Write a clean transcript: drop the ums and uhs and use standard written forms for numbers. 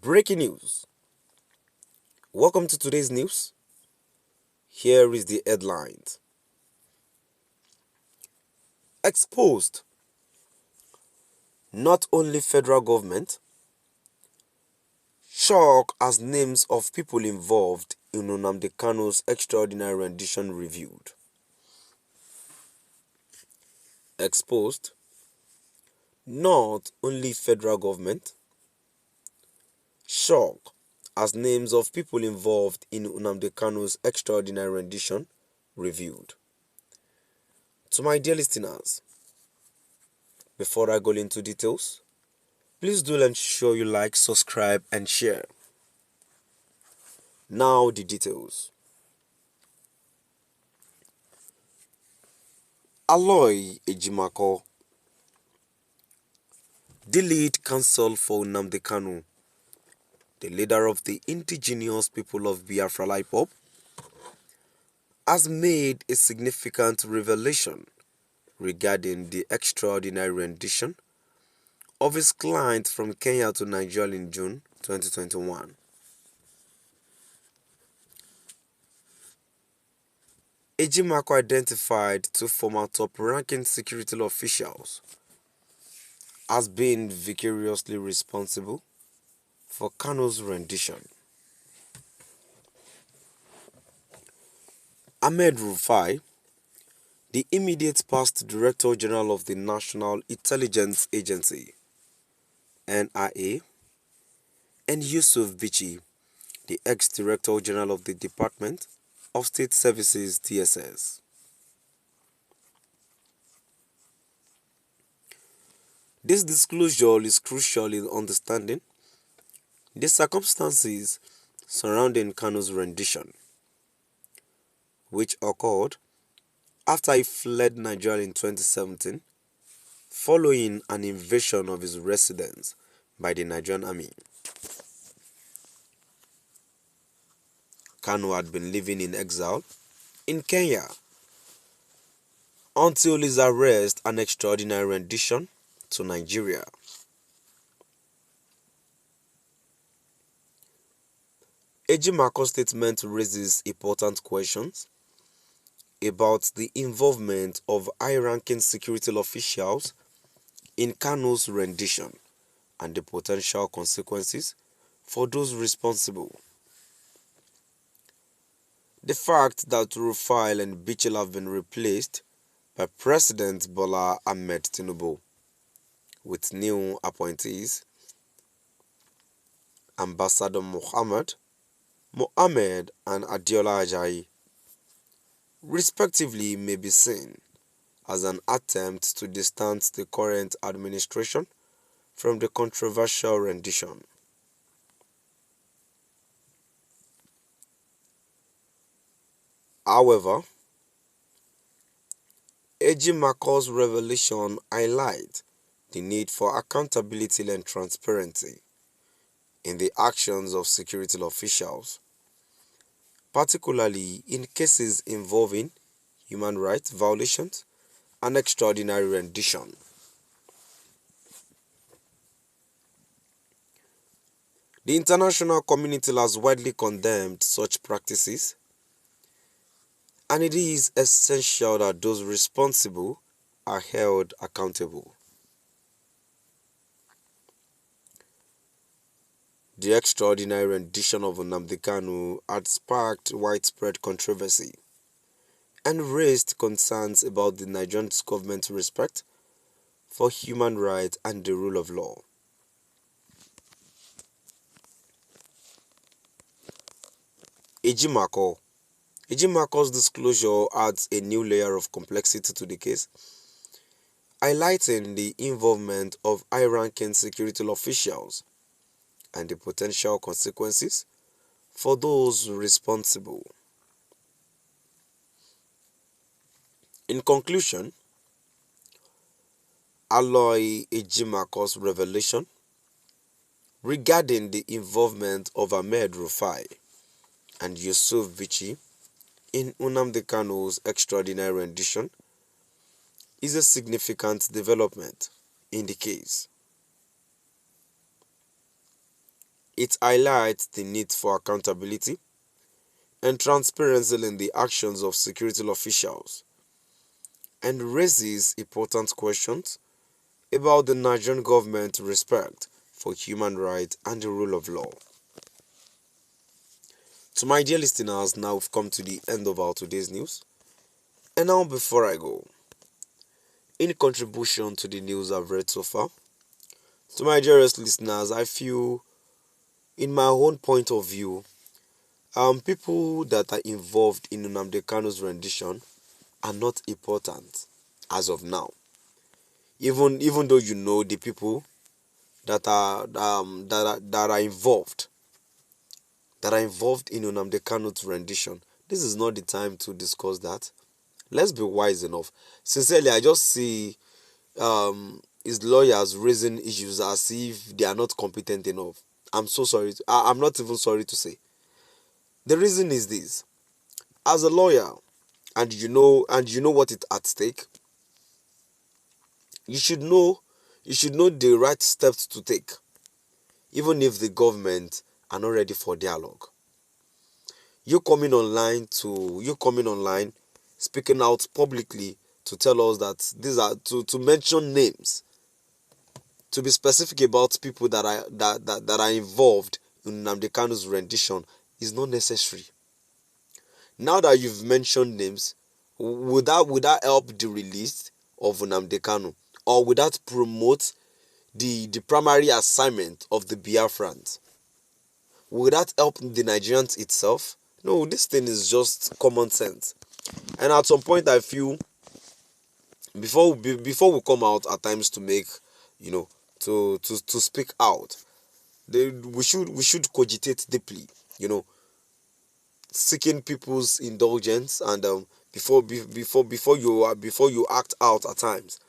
Breaking news. Welcome to today's news. Here is the headlines. Exposed. Not only federal government, shock as names of people involved in Nnamdi Kanu's extraordinary rendition revealed. Exposed. Not only federal government, shock as names of people involved in Nnamdi Kanu's extraordinary rendition revealed. To my dear listeners, before I go into details, please do ensure you like, subscribe, and share. Now the details. Aloy Ejimako, the lead counsel for Nnamdi Kanu, the leader of the indigenous people of Biafra IPOB, has made a significant revelation regarding the extraordinary rendition of his client from Kenya to Nigeria in June 2021. Ejimako identified two former top-ranking security officials as being vicariously responsible for Kanu's rendition. Ahmed Rufai, the immediate past Director General of the National Intelligence Agency (NIA), and Yusuf Bichi, the ex-Director General of the Department of State Services (DSS). This disclosure is crucial in understanding the circumstances surrounding Kanu's rendition, which occurred after he fled Nigeria in 2017 following an invasion of his residence by the Nigerian army. Kanu had been living in exile in Kenya until his arrest and extraordinary rendition to Nigeria. Ejimako's statement raises important questions about the involvement of high-ranking security officials in Kanu's rendition and the potential consequences for those responsible. The fact that Rufai and Bichel have been replaced by President Bola Ahmed Tinubu with new appointees, Ambassador Mohammed and Adiola Ajayi, respectively, may be seen as an attempt to distance the current administration from the controversial rendition. However, Ejimako's revelation highlights the need for accountability and transparency in the actions of security officials, particularly in cases involving human rights violations and extraordinary rendition. The international community has widely condemned such practices, and it is essential that those responsible are held accountable. The extraordinary rendition of Nnamdi Kanu had sparked widespread controversy and raised concerns about the Nigerian government's respect for human rights and the rule of law. Ejimako's disclosure adds a new layer of complexity to the case, highlighting the involvement of high-ranking security officials and the potential consequences for those responsible. In conclusion, Aloy Ejimako's revelation regarding the involvement of Ahmed Rufai and Yusuf Bichi in Nnamdi Kanu's extraordinary rendition is a significant development in the case. It highlights the need for accountability and transparency in the actions of security officials and raises important questions about the Nigerian government's respect for human rights and the rule of law. To my dear listeners, now we've come to the end of our today's news. And now, before I go, in contribution to the news I've read so far, to my dearest listeners, I feel, in my own point of view, people that are involved in Nnamdi Kanu's rendition are not important as of now. Even though you know the people that are involved in Nnamdi Kanu's rendition, this is not the time to discuss that. Let's be wise enough. Sincerely, I just see his lawyers raising issues as if they are not competent enough. I'm so sorry. I'm not even sorry to say. The reason is this: as a lawyer, and you know what is at stake, you should know the right steps to take, even if the government are not ready for dialogue. You coming online, speaking out publicly to tell us that these are to mention names, to be specific about people that are involved in Nnamdi Kanu's rendition is not necessary. Now that you've mentioned names, would that help the release of Nnamdi Kanu, or would that promote the primary assignment of the Biafrans? Would that help the Nigerians itself? No, this thing is just common sense. And at some point, I feel before we come out at times to make, to speak out, we should cogitate deeply, seeking people's indulgence, and before you act out at times.